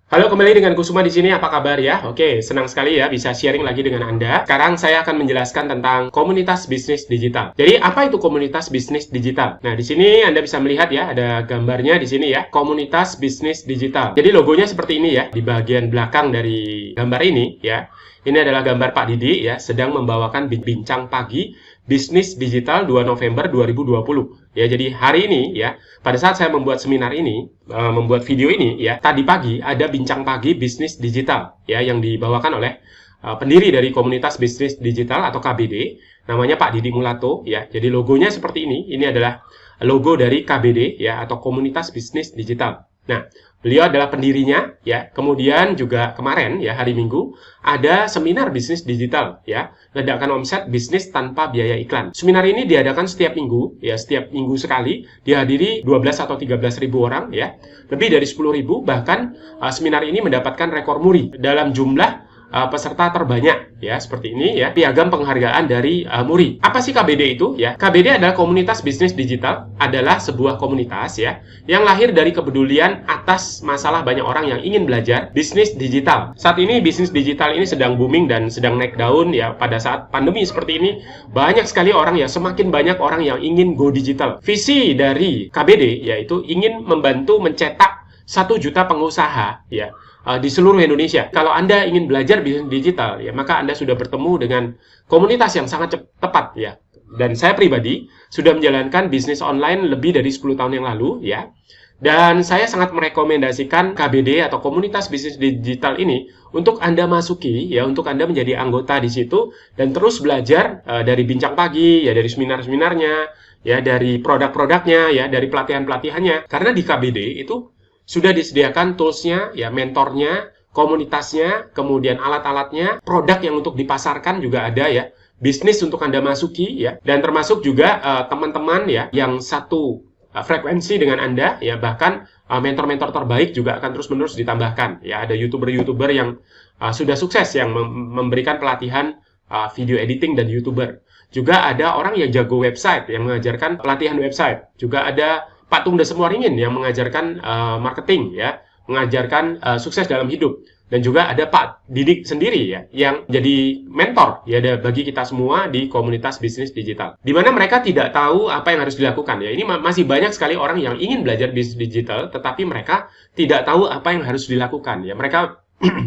Halo, kembali dengan Kusuma di sini. Apa kabar ya? Oke, senang sekali ya bisa sharing lagi dengan Anda. Sekarang saya akan menjelaskan tentang komunitas bisnis digital. Jadi, apa itu komunitas bisnis digital? Nah, di sini Anda bisa melihat ya, ada gambarnya di sini ya, komunitas bisnis digital. Jadi, logonya seperti ini ya, di bagian belakang dari gambar ini ya. Ini adalah gambar Pak Didi ya, sedang membawakan bincang pagi bisnis digital 2 November 2020. Ya, jadi hari ini ya, pada saat saya membuat seminar ini, membuat video ini ya, tadi pagi ada bincang pagi bisnis digital ya yang dibawakan oleh pendiri dari komunitas bisnis digital atau KBD, namanya Pak Didi Mulato ya. Jadi logonya seperti ini. Ini adalah logo dari KBD ya atau komunitas bisnis digital. Nah, beliau adalah pendirinya ya. Kemudian juga kemarin ya hari Minggu ada seminar bisnis digital ya, ledakan omset bisnis tanpa biaya iklan. Seminar ini diadakan setiap minggu ya, setiap minggu sekali, dihadiri 12 atau 13 ribu orang ya. Lebih dari 10 ribu, bahkan seminar ini mendapatkan rekor muri dalam jumlah peserta terbanyak ya, seperti ini ya, piagam penghargaan dari Muri. Apa sih KBD itu ya? KBD adalah komunitas bisnis digital, adalah sebuah komunitas ya yang lahir dari kepedulian atas masalah banyak orang yang ingin belajar bisnis digital. Saat ini bisnis digital ini sedang booming dan sedang naik daun ya. Pada saat pandemi seperti ini banyak sekali orang ya, semakin banyak orang yang ingin go digital. Visi dari KBD yaitu ingin membantu mencetak 1 juta pengusaha ya di seluruh Indonesia. Kalau Anda ingin belajar bisnis digital, ya maka Anda sudah bertemu dengan komunitas yang sangat tepat ya. Dan saya pribadi sudah menjalankan bisnis online lebih dari 10 tahun yang lalu ya. Dan saya sangat merekomendasikan KBD atau komunitas bisnis digital ini untuk Anda masuki ya, untuk Anda menjadi anggota di situ dan terus belajar dari bincang pagi ya, dari seminar-seminarnya ya, dari produk-produknya ya, dari pelatihan-pelatihannya. Karena di KBD itu sudah disediakan toolsnya, ya mentornya, komunitasnya, kemudian alat-alatnya, produk yang untuk dipasarkan juga ada ya, bisnis untuk Anda masuki ya, dan termasuk juga teman-teman ya yang satu frekuensi dengan Anda ya, bahkan mentor-mentor terbaik juga akan terus-menerus ditambahkan ya. Ada YouTuber-YouTuber yang sudah sukses yang memberikan pelatihan video editing dan YouTuber. Juga ada orang yang jago website yang mengajarkan pelatihan website. Juga ada Pak Tungda Semuaringin yang mengajarkan marketing ya, mengajarkan sukses dalam hidup. Dan juga ada Pak Didik sendiri ya, yang jadi mentor ya bagi kita semua di komunitas bisnis digital. Di mana mereka tidak tahu apa yang harus dilakukan ya. Ini masih banyak sekali orang yang ingin belajar bisnis digital, tetapi mereka tidak tahu apa yang harus dilakukan ya. Mereka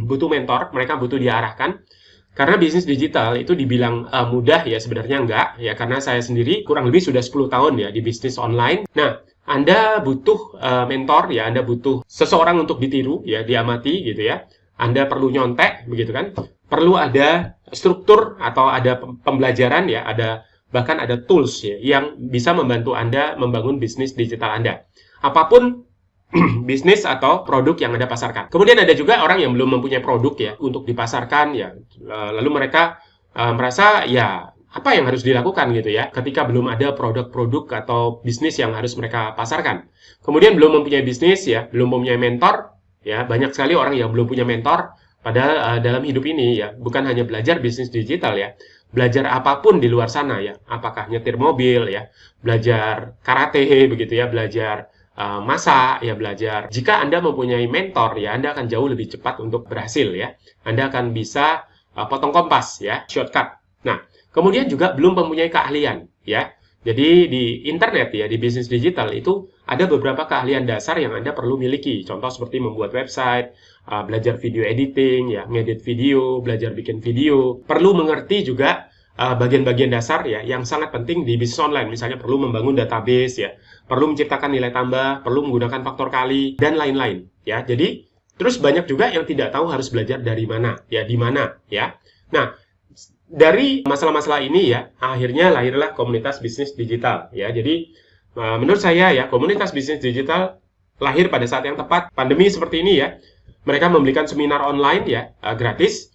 butuh mentor, mereka butuh diarahkan. Karena bisnis digital itu dibilang mudah ya, sebenarnya enggak ya, karena saya sendiri kurang lebih sudah 10 tahun ya di bisnis online. Nah, Anda butuh mentor ya, Anda butuh seseorang untuk ditiru ya, diamati gitu ya. Anda perlu nyontek begitu kan. Perlu ada struktur atau ada pembelajaran ya, ada bahkan ada tools ya yang bisa membantu Anda membangun bisnis digital Anda. Apapun bisnis atau produk yang Anda pasarkan. Kemudian ada juga orang yang belum mempunyai produk ya untuk dipasarkan ya, lalu mereka merasa ya apa yang harus dilakukan gitu ya ketika belum ada produk-produk atau bisnis yang harus mereka pasarkan. Kemudian belum mempunyai bisnis ya, belum mempunyai mentor ya, banyak sekali orang yang belum punya mentor. Padahal dalam hidup ini ya bukan hanya belajar bisnis digital ya, belajar apapun di luar sana ya, apakah nyetir mobil ya, belajar karate begitu ya, belajar masak ya, belajar. Jika Anda mempunyai mentor ya, Anda akan jauh lebih cepat untuk berhasil ya. Anda akan bisa potong kompas ya, shortcut. Nah, kemudian juga belum mempunyai keahlian ya. Jadi di internet ya, di bisnis digital itu ada beberapa keahlian dasar yang Anda perlu miliki. Contoh seperti membuat website, belajar video editing ya, ngedit video, belajar bikin video. Perlu mengerti juga bagian-bagian dasar ya yang sangat penting di bisnis online. Misalnya perlu membangun database ya, perlu menciptakan nilai tambah, perlu menggunakan faktor kali dan lain-lain ya. Jadi terus banyak juga yang tidak tahu harus belajar dari mana ya, di mana ya. Nah, dari masalah-masalah ini ya, akhirnya lahirlah komunitas bisnis digital ya. Jadi menurut saya ya, komunitas bisnis digital lahir pada saat yang tepat. Pandemi seperti ini ya, mereka memberikan seminar online ya, gratis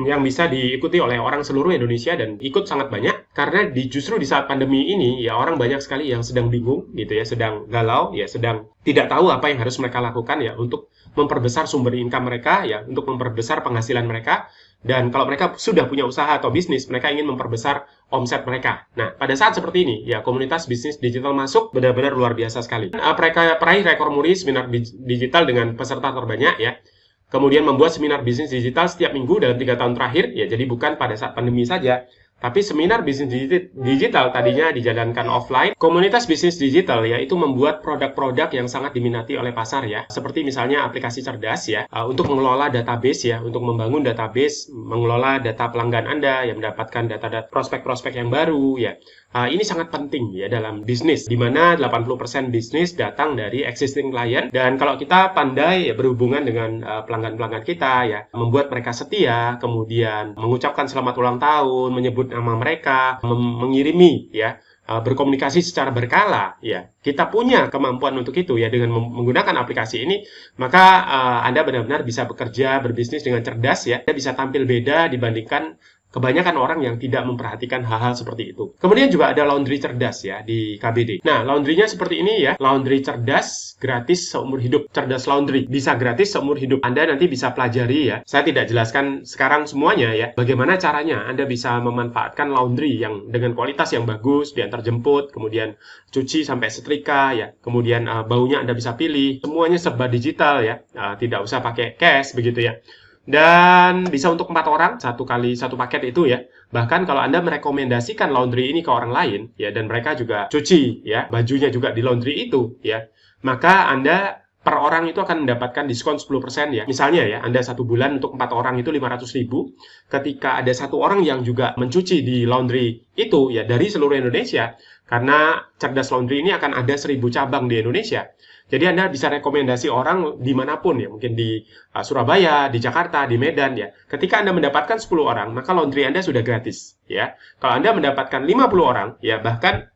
yang bisa diikuti oleh orang seluruh Indonesia dan ikut sangat banyak. Karena justru di saat pandemi ini ya, orang banyak sekali yang sedang bingung gitu ya, sedang galau ya, sedang tidak tahu apa yang harus mereka lakukan ya untuk memperbesar sumber income mereka ya, untuk memperbesar penghasilan mereka. Dan kalau mereka sudah punya usaha atau bisnis, mereka ingin memperbesar omset mereka. Nah, pada saat seperti ini, ya komunitas bisnis digital masuk benar-benar luar biasa sekali. Peraih rekor muri seminar digital dengan peserta terbanyak ya. Kemudian membuat seminar bisnis digital setiap minggu dalam 3 tahun terakhir, ya jadi bukan pada saat pandemi saja. Tapi seminar bisnis digital tadinya dijalankan offline. Komunitas bisnis digital yaitu membuat produk-produk yang sangat diminati oleh pasar ya. Seperti misalnya aplikasi cerdas ya, untuk mengelola database ya, untuk membangun database, mengelola data pelanggan Anda, yang mendapatkan data prospek-prospek yang baru ya. Ini sangat penting ya dalam bisnis, di mana 80% bisnis datang dari existing client. Dan kalau kita pandai ya, berhubungan dengan pelanggan-pelanggan kita ya, membuat mereka setia, kemudian mengucapkan selamat ulang tahun, menyebut nama mereka, mengirimi ya, berkomunikasi secara berkala ya, kita punya kemampuan untuk itu ya, dengan menggunakan aplikasi ini, maka Anda benar-benar bisa bekerja, berbisnis dengan cerdas ya. Anda bisa tampil beda dibandingkan kebanyakan orang yang tidak memperhatikan hal-hal seperti itu. Kemudian juga ada laundry cerdas ya di KBD. Nah, laundrynya seperti ini ya. Laundry cerdas, gratis seumur hidup. Cerdas laundry, bisa gratis seumur hidup. Anda nanti bisa pelajari ya. Saya tidak jelaskan sekarang semuanya ya. Bagaimana caranya Anda bisa memanfaatkan laundry yang dengan kualitas yang bagus, diantar jemput, kemudian cuci sampai setrika ya. Kemudian baunya Anda bisa pilih. Semuanya serba digital ya. Tidak usah pakai cash begitu ya. Dan bisa untuk 4 orang, 1 kali 1 paket itu ya. Bahkan kalau Anda merekomendasikan laundry ini ke orang lain ya, dan mereka juga cuci ya, bajunya juga di laundry itu ya, maka Anda per orang itu akan mendapatkan diskon 10% ya. Misalnya ya, Anda 1 bulan untuk 4 orang itu 500.000. Ketika ada 1 orang yang juga mencuci di laundry itu ya, dari seluruh Indonesia, karena Cerdas Laundry ini akan ada 1000 cabang di Indonesia. Jadi Anda bisa rekomendasi orang dimanapun ya, mungkin di Surabaya, di Jakarta, di Medan ya. Ketika Anda mendapatkan 10 orang, maka laundry Anda sudah gratis ya. Kalau Anda mendapatkan 50 orang ya, bahkan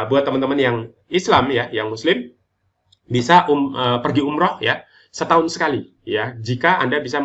buat teman-teman yang Islam ya, yang Muslim, bisa pergi umroh ya, setahun sekali ya. Jika Anda bisa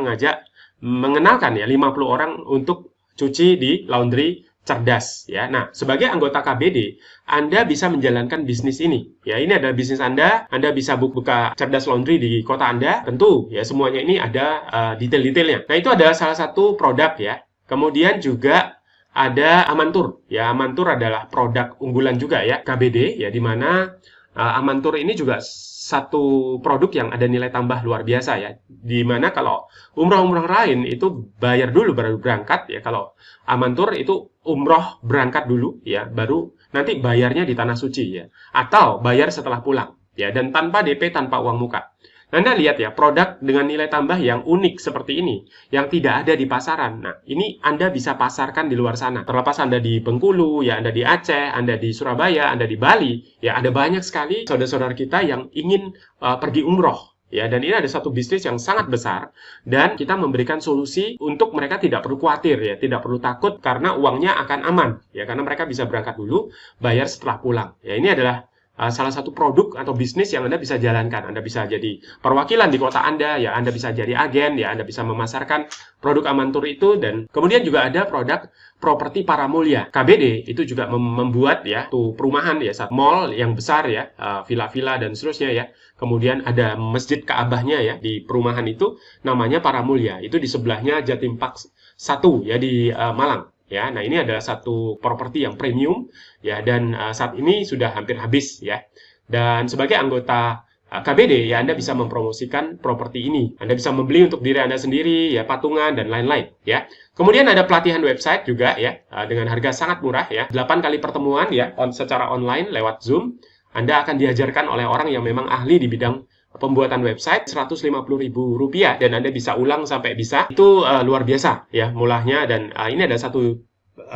mengenalkan ya 50 orang untuk cuci di laundry cerdas ya. Nah, sebagai anggota KBD, Anda bisa menjalankan bisnis ini. Ya, ini adalah bisnis Anda bisa buka Cerdas Laundry di kota Anda. Tentu ya, semuanya ini ada detail-detailnya. Nah, itu adalah salah satu produk ya. Kemudian juga ada Amantur. Ya, Amantur adalah produk unggulan juga ya, KBD ya, di mana Amantur ini juga satu produk yang ada nilai tambah luar biasa ya. Dimana kalau umroh-umroh lain itu bayar dulu baru berangkat ya. Kalau Amantur itu umroh berangkat dulu ya, baru nanti bayarnya di Tanah Suci ya. Atau bayar setelah pulang ya, dan tanpa DP, tanpa uang muka. Anda lihat ya, produk dengan nilai tambah yang unik seperti ini, yang tidak ada di pasaran. Nah, ini Anda bisa pasarkan di luar sana. Terlepas Anda di Bengkulu, ya Anda di Aceh, Anda di Surabaya, Anda di Bali, ya ada banyak sekali saudara-saudara kita yang ingin pergi umroh. Ya, dan ini ada satu bisnis yang sangat besar, dan kita memberikan solusi untuk mereka tidak perlu khawatir ya, tidak perlu takut karena uangnya akan aman ya, karena mereka bisa berangkat dulu, bayar setelah pulang. Ya, ini adalah salah satu produk atau bisnis yang Anda bisa jalankan. Anda bisa jadi perwakilan di kota Anda, ya Anda bisa jadi agen, ya Anda bisa memasarkan produk Amantur itu. Dan kemudian juga ada produk properti Paramulya. KBD itu juga membuat ya tuh perumahan ya, mall yang besar ya, villa-villa dan seterusnya ya. Kemudian ada masjid Ka'bahnya ya di perumahan itu, namanya Paramulya. Itu di sebelahnya Jatim Park 1 ya di Malang. Ya, nah ini adalah satu properti yang premium ya, dan saat ini sudah hampir habis ya. Dan sebagai anggota KBD ya, Anda bisa mempromosikan properti ini. Anda bisa membeli untuk diri Anda sendiri ya, patungan dan lain-lain ya. Kemudian ada pelatihan website juga ya, dengan harga sangat murah ya. 8 kali pertemuan ya, secara online lewat Zoom. Anda akan diajarkan oleh orang yang memang ahli di bidang pembuatan website, Rp150.000 dan Anda bisa ulang sampai bisa. Itu luar biasa ya mulahnya, dan ini ada satu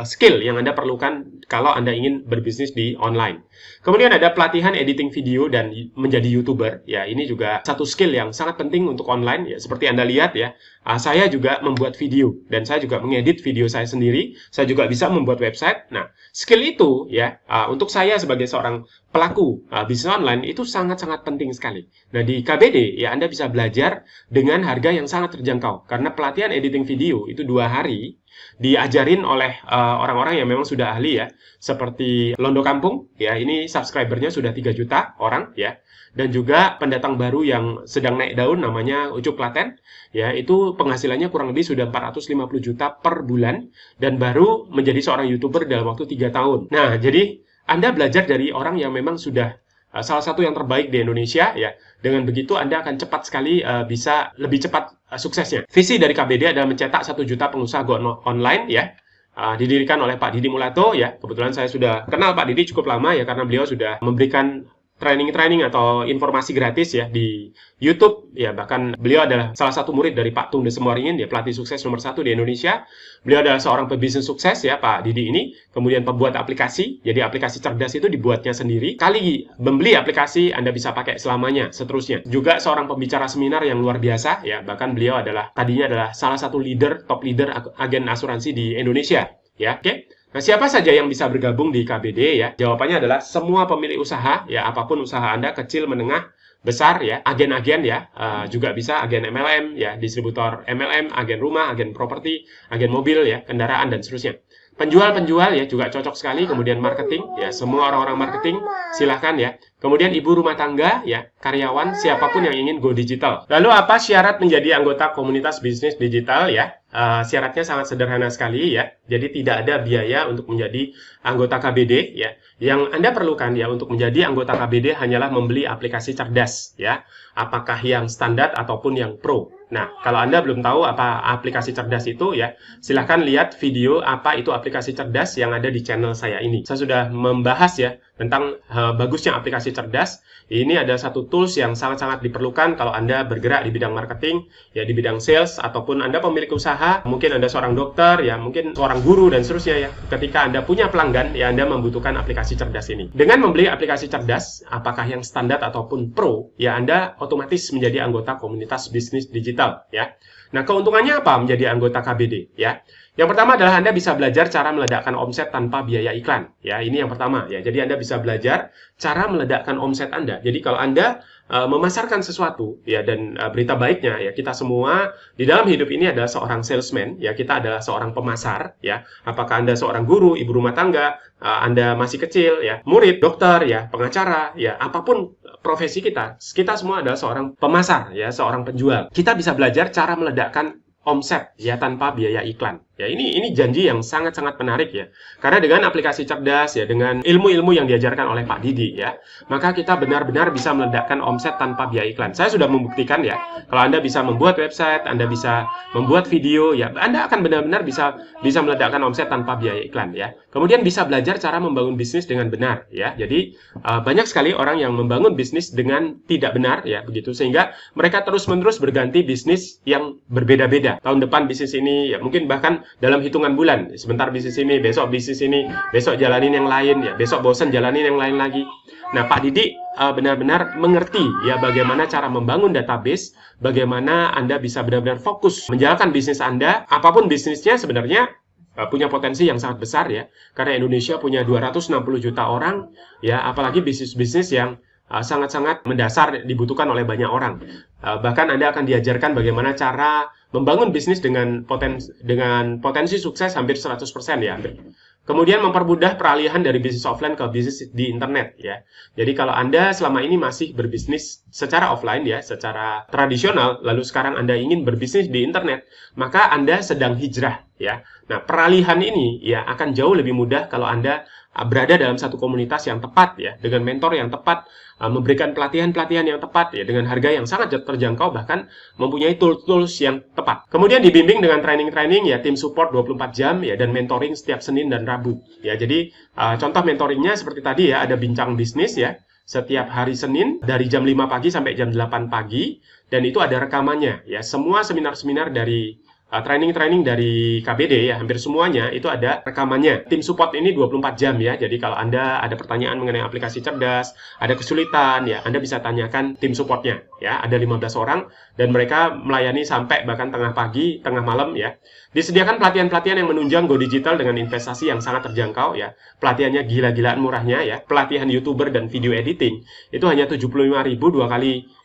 skill yang Anda perlukan kalau Anda ingin berbisnis di online. Kemudian ada pelatihan editing video dan menjadi YouTuber. Ya, ini juga satu skill yang sangat penting untuk online ya. Seperti Anda lihat ya, saya juga membuat video dan saya juga mengedit video saya sendiri. Saya juga bisa membuat website. Nah, skill itu ya untuk saya sebagai seorang pelaku bisnis online itu sangat-sangat penting sekali. Nah, di KBD ya Anda bisa belajar dengan harga yang sangat terjangkau, karena pelatihan editing video itu 2 hari diajarin oleh orang-orang yang memang sudah ahli ya, seperti Londo Kampung ya, ini subscribernya sudah 3 juta orang ya, dan juga pendatang baru yang sedang naik daun namanya Ucup Klaten, ya, itu penghasilannya kurang lebih sudah 450 juta per bulan dan baru menjadi seorang YouTuber dalam waktu 3 tahun. Nah, jadi Anda belajar dari orang yang memang sudah salah satu yang terbaik di Indonesia, ya. Dengan begitu Anda akan cepat sekali bisa lebih cepat suksesnya. Visi dari KBD adalah mencetak 1 juta pengusaha go online, ya. Didirikan oleh Pak Didi Mulato, ya. Kebetulan saya sudah kenal Pak Didi cukup lama, ya, karena beliau sudah memberikan training atau informasi gratis, ya, di YouTube, ya. Bahkan beliau adalah salah satu murid dari Pak Tung Desemwaringin, dia pelatih sukses nomor 1 di Indonesia. Beliau adalah seorang pebisnis sukses, ya, Pak Didi ini. Kemudian pembuat aplikasi, jadi aplikasi cerdas itu dibuatnya sendiri. Kali membeli aplikasi, Anda bisa pakai selamanya, seterusnya. Juga seorang pembicara seminar yang luar biasa, ya. Bahkan beliau tadinya adalah salah satu top leader agen asuransi di Indonesia, ya. Oke. Nah, siapa saja yang bisa bergabung di KBD, ya? Jawabannya adalah semua pemilik usaha, ya, apapun usaha Anda, kecil, menengah, besar, ya, agen-agen, ya, juga bisa agen MLM, ya, distributor MLM, agen rumah, agen properti, agen mobil, ya, kendaraan, dan seterusnya. Penjual-penjual, ya, juga cocok sekali. Kemudian marketing, ya, semua orang-orang marketing, silahkan, ya. Kemudian ibu rumah tangga, ya, karyawan, siapapun yang ingin go digital. Lalu apa syarat menjadi anggota komunitas bisnis digital, ya? Syaratnya sangat sederhana sekali, ya. Jadi tidak ada biaya untuk menjadi anggota KBD, ya. Yang Anda perlukan, ya, untuk menjadi anggota KBD hanyalah membeli aplikasi cerdas, ya. Apakah yang standar ataupun yang pro. Nah, kalau Anda belum tahu apa aplikasi cerdas itu, ya, silahkan lihat video apa itu aplikasi cerdas yang ada di channel saya ini. Saya sudah membahas, ya, tentang bagusnya aplikasi cerdas. Ini ada satu tools yang sangat-sangat diperlukan kalau Anda bergerak di bidang marketing, ya, di bidang sales, ataupun Anda pemilik usaha, mungkin Anda seorang dokter, ya, mungkin seorang guru, dan seterusnya, ya. Ketika Anda punya pelanggan, ya, Anda membutuhkan aplikasi cerdas ini. Dengan membeli aplikasi cerdas, apakah yang standar ataupun pro, ya, Anda otomatis menjadi anggota komunitas bisnis digital, ya. Nah, keuntungannya apa menjadi anggota KBD, ya? Yang pertama adalah Anda bisa belajar cara meledakkan omset tanpa biaya iklan, ya. Ini yang pertama, ya. Jadi Anda bisa belajar cara meledakkan omset Anda. Jadi kalau Anda memasarkan sesuatu, ya, dan berita baiknya, ya, kita semua di dalam hidup ini adalah seorang salesman, ya, kita adalah seorang pemasar, ya. Apakah Anda seorang guru, ibu rumah tangga, Anda masih kecil, ya, murid, dokter, ya, pengacara, ya, apapun profesi kita semua adalah seorang pemasar, ya, seorang penjual. Kita bisa belajar cara meledakkan omset, ya, tanpa biaya iklan. Ya, ini janji yang sangat-sangat menarik, ya. Karena dengan aplikasi cerdas, ya, dengan ilmu-ilmu yang diajarkan oleh Pak Didi, ya, maka kita benar-benar bisa meledakkan omset tanpa biaya iklan. Saya sudah membuktikan, ya, kalau Anda bisa membuat website, Anda bisa membuat video, ya, Anda akan benar-benar bisa meledakkan omset tanpa biaya iklan, ya. Kemudian bisa belajar cara membangun bisnis dengan benar, ya. Jadi banyak sekali orang yang membangun bisnis dengan tidak benar, ya, begitu, sehingga mereka terus-menerus berganti bisnis yang berbeda-beda. Tahun depan bisnis ini, ya, mungkin bahkan dalam hitungan bulan, sebentar bisnis ini, besok bisnis ini, besok jalanin yang lain, ya, besok bosan jalanin yang lain lagi. Nah, Pak Didi benar-benar mengerti, ya, bagaimana cara membangun database, bagaimana Anda bisa benar-benar fokus menjalankan bisnis Anda. Apapun bisnisnya sebenarnya punya potensi yang sangat besar, ya, karena Indonesia punya 260 juta orang, ya, apalagi bisnis-bisnis yang sangat-sangat mendasar dibutuhkan oleh banyak orang. Bahkan Anda akan diajarkan bagaimana cara membangun bisnis dengan potensi sukses hampir 100%, ya. Kemudian mempermudah peralihan dari bisnis offline ke bisnis di internet, ya. Jadi kalau Anda selama ini masih berbisnis secara offline, ya, secara tradisional, lalu sekarang Anda ingin berbisnis di internet, maka Anda sedang hijrah, ya. Nah, peralihan ini, ya, akan jauh lebih mudah kalau Anda berada dalam satu komunitas yang tepat, ya, dengan mentor yang tepat, memberikan pelatihan-pelatihan yang tepat, ya, dengan harga yang sangat terjangkau, bahkan mempunyai tools-tools yang tepat. Kemudian dibimbing dengan training-training, ya, tim support 24 jam, ya, dan mentoring setiap Senin dan Rabu, ya. Jadi contoh mentoringnya seperti tadi, ya, ada bincang bisnis, ya, setiap hari Senin dari jam 5 pagi sampai jam 8 pagi, dan itu ada rekamannya, ya. Semua seminar-seminar dari training-training dari KBD, ya, hampir semuanya itu ada rekamannya. Tim support ini 24 jam, ya. Jadi kalau Anda ada pertanyaan mengenai aplikasi cerdas, ada kesulitan, ya, Anda bisa tanyakan tim supportnya, ya. Ada 15 orang dan mereka melayani sampai bahkan tengah pagi, tengah malam, ya. Disediakan pelatihan-pelatihan yang menunjang go digital dengan investasi yang sangat terjangkau, ya. Pelatihannya gila-gilaan murahnya, ya. Pelatihan YouTuber dan video editing itu hanya 75.000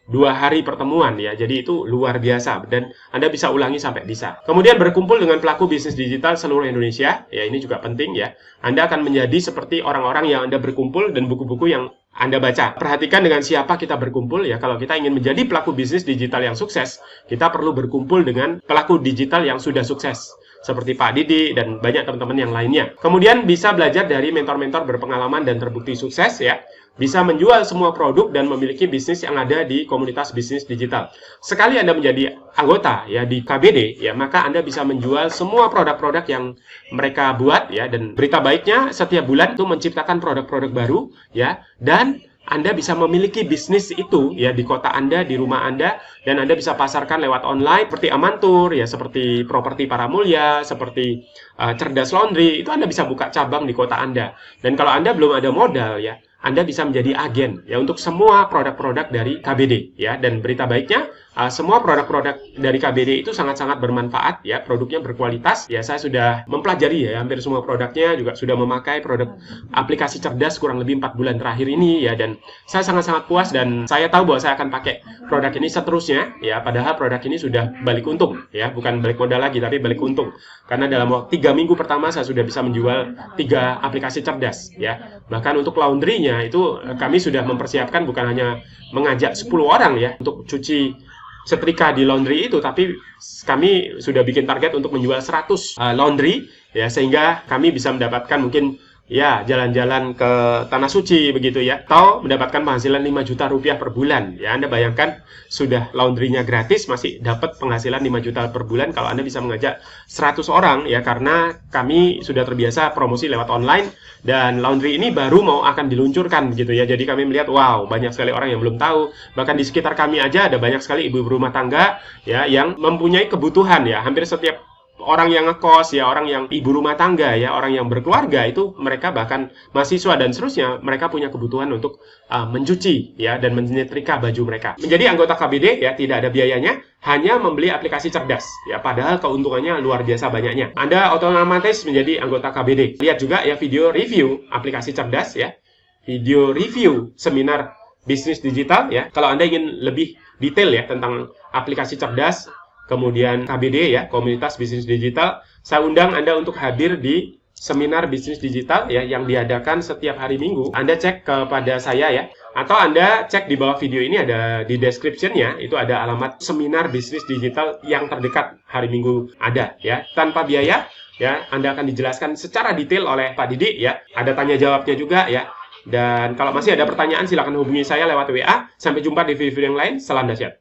2 hari pertemuan, ya. Jadi itu luar biasa dan Anda bisa ulangi sampai bisa. Kemudian berkumpul dengan pelaku bisnis digital seluruh Indonesia, ya, ini juga penting, ya. Anda akan menjadi seperti orang-orang yang Anda berkumpul dan buku-buku yang Anda baca. Perhatikan dengan siapa kita berkumpul ya. Kalau kita ingin menjadi pelaku bisnis digital yang sukses, kita perlu berkumpul dengan pelaku digital yang sudah sukses. Seperti Pak Didi dan banyak teman-teman yang lainnya. Kemudian bisa belajar dari mentor-mentor berpengalaman dan terbukti sukses ya. Bisa menjual semua produk dan memiliki bisnis yang ada di komunitas bisnis digital. Sekali Anda menjadi anggota ya di KBD ya, maka Anda bisa menjual semua produk-produk yang mereka buat ya, dan berita baiknya setiap bulan itu menciptakan produk-produk baru ya, dan Anda bisa memiliki bisnis itu ya di kota Anda, di rumah Anda, dan Anda bisa pasarkan lewat online seperti Amantur ya, seperti Properti Paramulya, seperti Cerdas Laundry. Itu Anda bisa buka cabang di kota Anda. Dan kalau Anda belum ada modal ya, Anda bisa menjadi agen ya untuk semua produk-produk dari KBD ya. Dan berita baiknya semua produk-produk dari KBD itu sangat-sangat bermanfaat ya, produknya berkualitas ya. Saya sudah mempelajari ya hampir semua produknya, juga sudah memakai produk aplikasi cerdas kurang lebih 4 bulan terakhir ini ya, dan saya sangat-sangat puas dan saya tahu bahwa saya akan pakai produk ini seterusnya ya, padahal produk ini sudah balik untung ya, bukan balik modal lagi tapi balik untung. Karena dalam waktu 3 minggu pertama saya sudah bisa menjual 3 aplikasi cerdas ya. Bahkan untuk laundry-nya itu kami sudah mempersiapkan bukan hanya mengajak 10 orang ya untuk cuci setrika di laundry itu, tapi kami sudah bikin target untuk menjual 100 laundry ya, sehingga kami bisa mendapatkan mungkin ya jalan-jalan ke Tanah Suci begitu ya, atau mendapatkan penghasilan 5 juta rupiah per bulan ya. Anda bayangkan sudah laundrynya gratis masih dapat penghasilan 5 juta per bulan kalau Anda bisa mengajak 100 orang ya, karena kami sudah terbiasa promosi lewat online dan laundry ini baru mau akan diluncurkan gitu ya. Jadi kami melihat wow, banyak sekali orang yang belum tahu. Bahkan di sekitar kami aja ada banyak sekali ibu rumah tangga ya yang mempunyai kebutuhan ya. Hampir setiap orang yang ngekos ya, orang yang ibu rumah tangga ya, orang yang berkeluarga itu, mereka bahkan mahasiswa dan seterusnya, mereka punya kebutuhan untuk mencuci ya dan menyetrika baju mereka. Menjadi anggota KBD ya tidak ada biayanya, hanya membeli aplikasi cerdas ya, padahal keuntungannya luar biasa banyaknya. Anda otomatis menjadi anggota KBD. Lihat juga ya video review aplikasi cerdas ya, video review seminar bisnis digital ya. Kalau Anda ingin lebih detail ya tentang aplikasi cerdas, kemudian KBD ya, komunitas bisnis digital, saya undang Anda untuk hadir di seminar bisnis digital ya yang diadakan setiap hari Minggu. Anda cek kepada saya ya, atau Anda cek di bawah video ini, ada di description-nya, itu ada alamat seminar bisnis digital yang terdekat hari Minggu ada ya, tanpa biaya ya. Anda akan dijelaskan secara detail oleh Pak Didi ya, ada tanya jawabnya juga ya. Dan kalau masih ada pertanyaan silakan hubungi saya lewat WA. Sampai jumpa di video-video yang lain. Salam dahsyat.